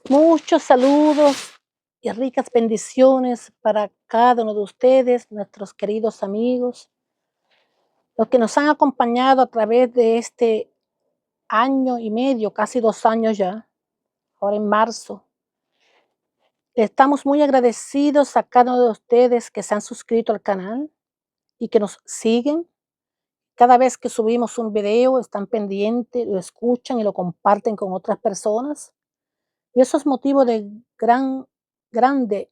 Muchos saludos y ricas bendiciones para cada uno de ustedes, nuestros queridos amigos, los que nos han acompañado a través de este año y medio, casi 2 años ya, ahora en marzo. Estamos muy agradecidos a cada uno de ustedes que se han suscrito al canal y que nos siguen. Cada vez que subimos un video, están pendientes, lo escuchan y lo comparten con otras personas. Y eso es motivo de grande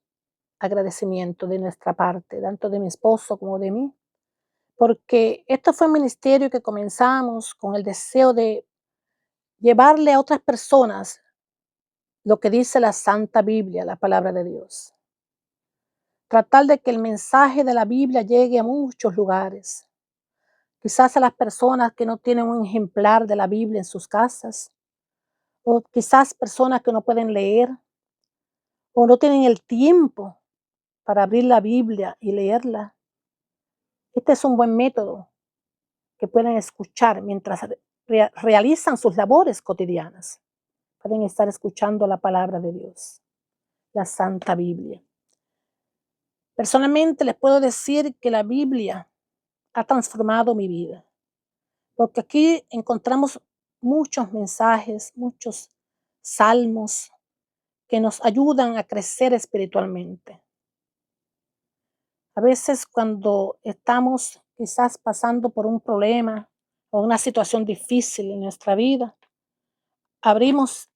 agradecimiento de nuestra parte, tanto de mi esposo como de mí, porque esto fue un ministerio que comenzamos con el deseo de llevarle a otras personas lo que dice la Santa Biblia, la palabra de Dios. Tratar de que el mensaje de la Biblia llegue a muchos lugares, quizás a las personas que no tienen un ejemplar de la Biblia en sus casas, o quizás personas que no pueden leer o no tienen el tiempo para abrir la Biblia y leerla. Este es un buen método que pueden escuchar mientras realizan sus labores cotidianas. Pueden estar escuchando la palabra de Dios, la Santa Biblia. Personalmente les puedo decir que la Biblia ha transformado mi vida, porque aquí encontramos muchos mensajes, muchos salmos que nos ayudan a crecer espiritualmente. A veces cuando estamos quizás pasando por un problema o una situación difícil en nuestra vida, abrimos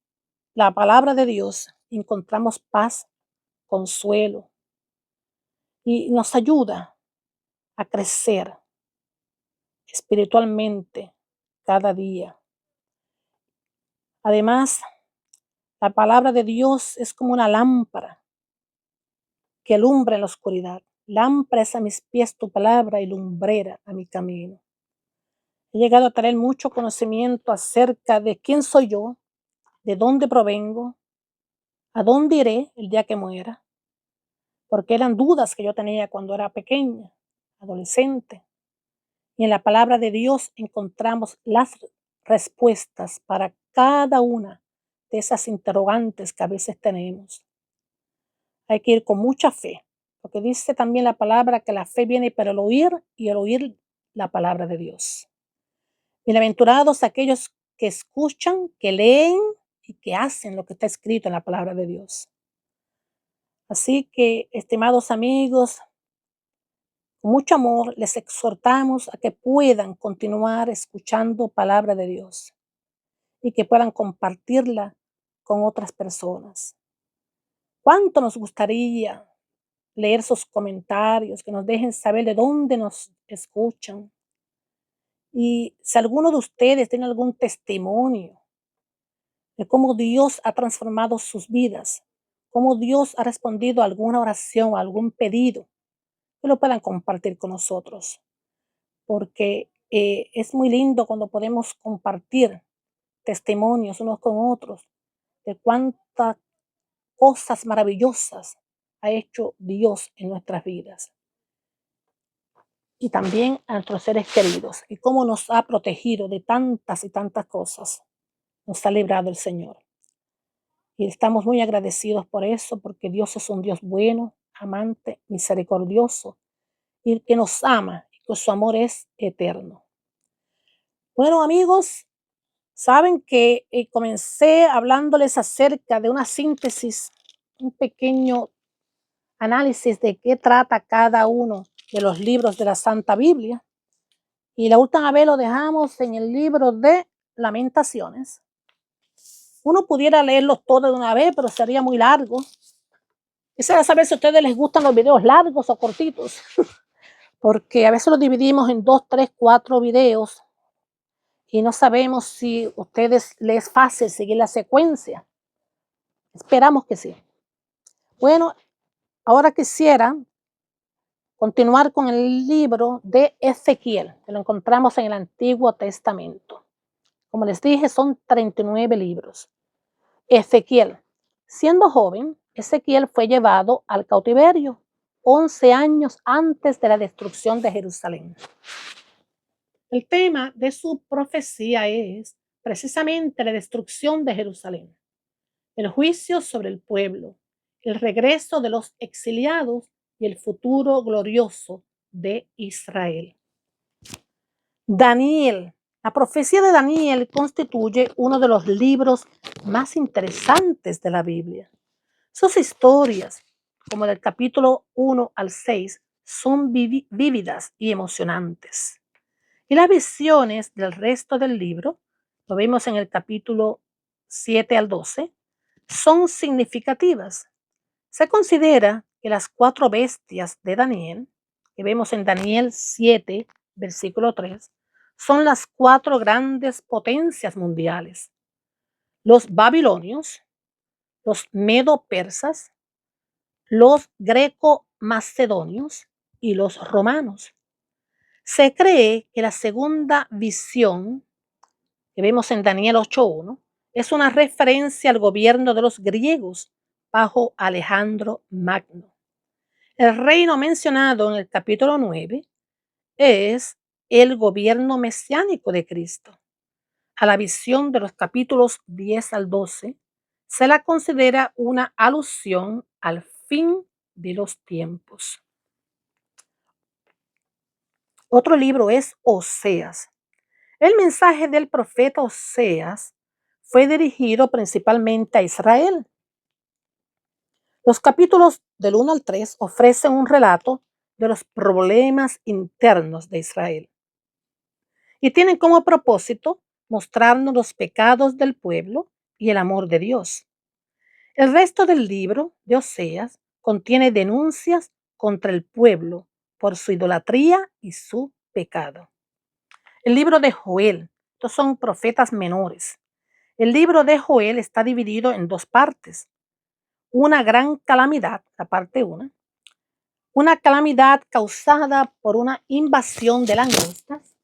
la palabra de Dios, encontramos paz, consuelo y nos ayuda a crecer espiritualmente cada día. Además, la palabra de Dios es como una lámpara que alumbra en la oscuridad. Lámpara es a mis pies tu palabra y lumbrera a mi camino. He llegado a tener mucho conocimiento acerca de quién soy yo, de dónde provengo, a dónde iré el día que muera, porque eran dudas que yo tenía cuando era pequeña, adolescente. Y en la palabra de Dios encontramos las respuestas para cada una de esas interrogantes que a veces tenemos. Hay que ir con mucha fe, porque dice también la palabra que la fe viene por el oír y el oír la palabra de Dios. Bienaventurados aquellos que escuchan, que leen y que hacen lo que está escrito en la palabra de Dios. Así que, estimados amigos, con mucho amor les exhortamos a que puedan continuar escuchando palabra de Dios y que puedan compartirla con otras personas. ¿Cuánto nos gustaría leer sus comentarios, que nos dejen saber de dónde nos escuchan? Y si alguno de ustedes tiene algún testimonio de cómo Dios ha transformado sus vidas, cómo Dios ha respondido a alguna oración, a algún pedido, que lo puedan compartir con nosotros, porque es muy lindo cuando podemos compartir testimonios unos con otros de cuántas cosas maravillosas ha hecho Dios en nuestras vidas y también a nuestros seres queridos y cómo nos ha protegido de tantas y tantas cosas. Nos ha librado el Señor. Y estamos muy agradecidos por eso, porque Dios es un Dios bueno, amante, misericordioso y que nos ama y que su amor es eterno. Bueno, amigos, saben que comencé hablándoles acerca de una síntesis, un pequeño análisis de qué trata cada uno de los libros de la Santa Biblia. Y la última vez lo dejamos en el libro de Lamentaciones. Uno pudiera leerlos todos de una vez, pero sería muy largo. Quisiera saber si a ustedes les gustan los videos largos o cortitos, porque a veces los dividimos en 2, 3, 4 videos y no sabemos si a ustedes les es fácil seguir la secuencia. Esperamos que sí. Bueno, ahora quisiera continuar con el libro de Ezequiel, que lo encontramos en el Antiguo Testamento. Como les dije, son 39 libros. Ezequiel. Siendo joven, Ezequiel fue llevado al cautiverio 11 años antes de la destrucción de Jerusalén. El tema de su profecía es precisamente la destrucción de Jerusalén. el juicio sobre el pueblo, el regreso de los exiliados y el futuro glorioso de Israel. Daniel. La profecía de Daniel constituye uno de los libros más interesantes de la Biblia. Sus historias, como del capítulo 1 al 6, son vívidas y emocionantes. Y las visiones del resto del libro, lo vemos en el capítulo 7 al 12, son significativas. Se considera que las cuatro bestias de Daniel, que vemos en Daniel 7, versículo 3, son las cuatro grandes potencias mundiales: los babilonios, los medo-persas, los greco-macedonios y los romanos. Se cree que la segunda visión, que vemos en Daniel 8:1, es una referencia al gobierno de los griegos bajo Alejandro Magno. El reino mencionado en el capítulo 9 es el gobierno mesiánico de Cristo. A la visión de los capítulos 10 al 12 se la considera una alusión al fin de los tiempos. Otro libro es Oseas. El mensaje del profeta Oseas fue dirigido principalmente a Israel. Los capítulos del 1 al 3 ofrecen un relato de los problemas internos de Israel y tienen como propósito mostrarnos los pecados del pueblo y el amor de Dios. El resto del libro de Oseas contiene denuncias contra el pueblo por su idolatría y su pecado. El libro de Joel, estos son profetas menores. El libro de Joel está dividido en dos partes. Una gran calamidad, la parte 1, una calamidad causada por una invasión de langostas,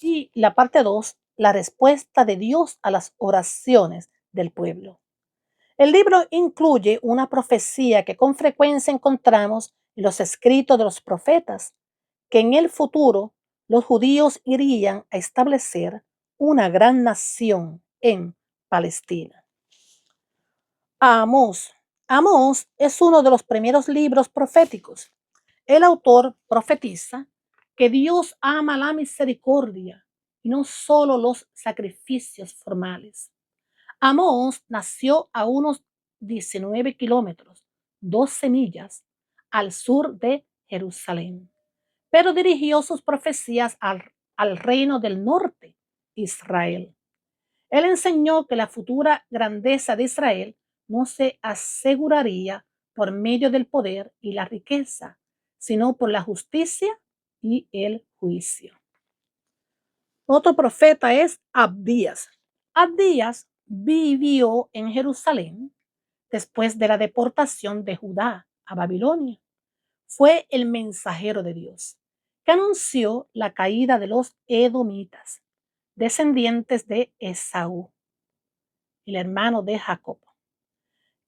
y la parte 2, la respuesta de Dios a las oraciones del pueblo. El libro incluye una profecía que con frecuencia encontramos en los escritos de los profetas, que en el futuro los judíos irían a establecer una gran nación en Palestina. Amós. Amós es uno de los primeros libros proféticos. El autor profetiza que Dios ama la misericordia y no solo los sacrificios formales. Amós nació a unos 19 kilómetros, 12 millas, al sur de Jerusalén, pero dirigió sus profecías al reino del norte, Israel. Él enseñó que la futura grandeza de Israel no se aseguraría por medio del poder y la riqueza, sino por la justicia y el juicio. Otro profeta es Abdías. Abdías vivió en Jerusalén después de la deportación de Judá a Babilonia. Fue el mensajero de Dios que anunció la caída de los edomitas, descendientes de Esaú, el hermano de Jacob,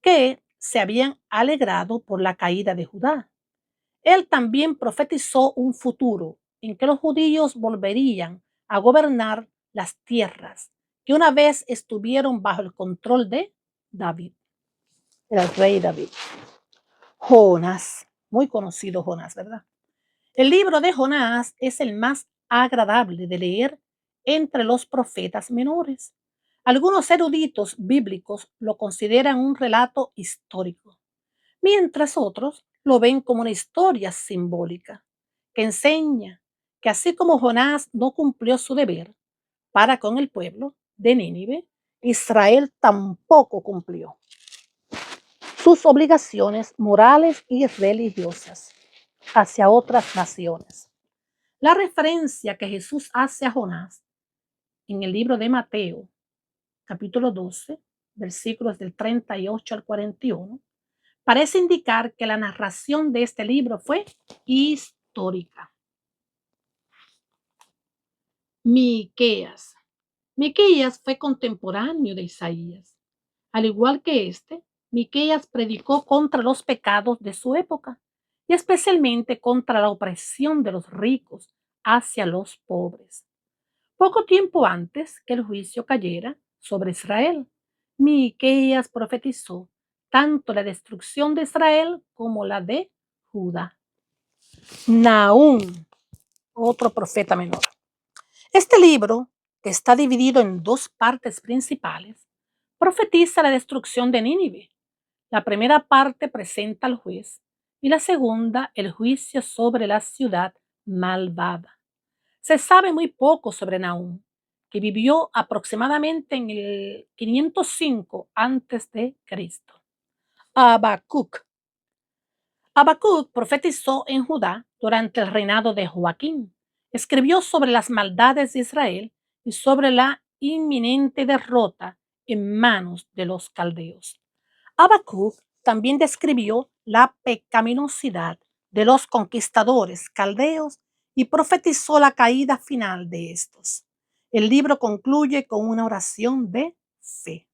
que se habían alegrado por la caída de Judá. Él también profetizó un futuro en que los judíos volverían a gobernar las tierras que una vez estuvieron bajo el control de David, el rey David. Jonás, muy conocido Jonás, ¿verdad? El libro de Jonás es el más agradable de leer entre los profetas menores. Algunos eruditos bíblicos lo consideran un relato histórico, mientras otros lo ven como una historia simbólica que enseña que así como Jonás no cumplió su deber para con el pueblo de Nínive, Israel tampoco cumplió sus obligaciones morales y religiosas hacia otras naciones. La referencia que Jesús hace a Jonás en el libro de Mateo, capítulo 12, versículos del 38 al 41, parece indicar que la narración de este libro fue histórica. Miqueas. Miqueas fue contemporáneo de Isaías. Al igual que Miqueas predicó contra los pecados de su época y especialmente contra la opresión de los ricos hacia los pobres. Poco tiempo antes que el juicio cayera sobre Israel, Miqueas profetizó tanto la destrucción de Israel como la de Judá. Nahum, otro profeta menor. Este libro, que está dividido en dos partes principales, profetiza la destrucción de Nínive. La primera parte presenta al juez y la segunda el juicio sobre la ciudad malvada. Se sabe muy poco sobre Nahum, que vivió aproximadamente en el 505 a.C. Habacuc. Habacuc profetizó en Judá durante el reinado de Joaquín. Escribió sobre las maldades de Israel y sobre la inminente derrota en manos de los caldeos. Habacuc también describió la pecaminosidad de los conquistadores caldeos y profetizó la caída final de estos. El libro concluye con una oración de fe.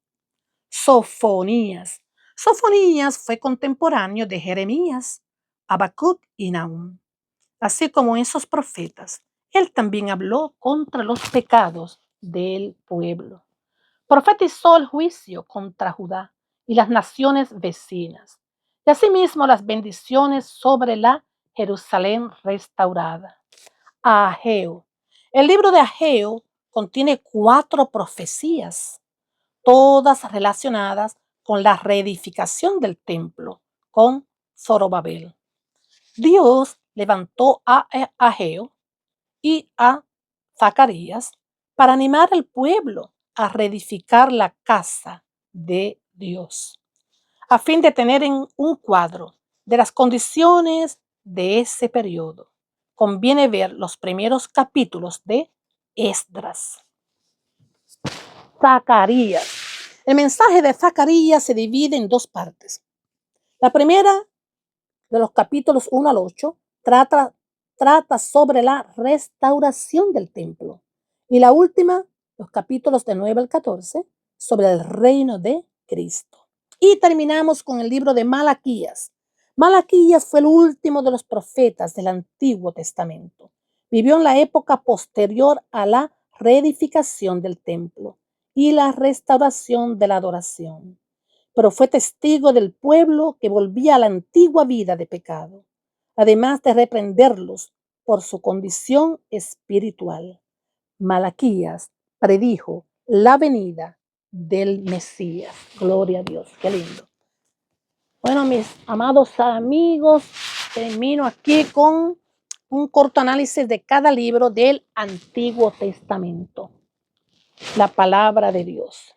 Sofonías. Sofonías fue contemporáneo de Jeremías, Habacuc y Nahum. Así como esos profetas, él también habló contra los pecados del pueblo. Profetizó el juicio contra Judá y las naciones vecinas, y asimismo las bendiciones sobre la Jerusalén restaurada. Ageo. El libro de Ageo contiene 4 profecías, todas relacionadas con la reedificación del templo, con Zorobabel. Dios levantó a Ageo y a Zacarías para animar al pueblo a reedificar la casa de Dios, a fin de tener un cuadro de las condiciones de ese periodo. Conviene ver los primeros capítulos de Esdras. Zacarías. El mensaje de Zacarías se divide en 2 partes. La primera, de los capítulos 1 al 8, trata sobre la restauración del templo. Y la última, los capítulos de 9 al 14, sobre el reino de Cristo. Y terminamos con el libro de Malaquías. Malaquías fue el último de los profetas del Antiguo Testamento. Vivió en la época posterior a la reedificación del templo y la restauración de la adoración, pero fue testigo del pueblo que volvía a la antigua vida de pecado, además de reprenderlos por su condición espiritual. Malaquías predijo la venida del Mesías. Gloria a Dios, qué lindo. Bueno, mis amados amigos, termino aquí con un corto análisis de cada libro del Antiguo Testamento. La palabra de Dios.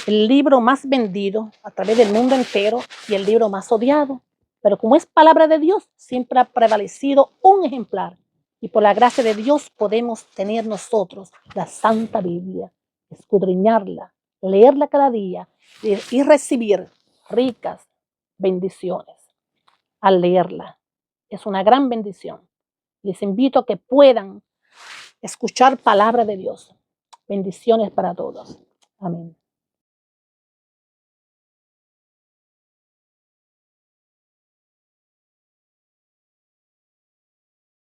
El libro más vendido a través del mundo entero y el libro más odiado. Pero como es palabra de Dios, siempre ha prevalecido un ejemplar. Y por la gracia de Dios podemos tener nosotros la Santa Biblia, escudriñarla, leerla cada día y recibir ricas bendiciones al leerla. Es una gran bendición. Les invito a que puedan escuchar palabra de Dios. Bendiciones para todos. Amén.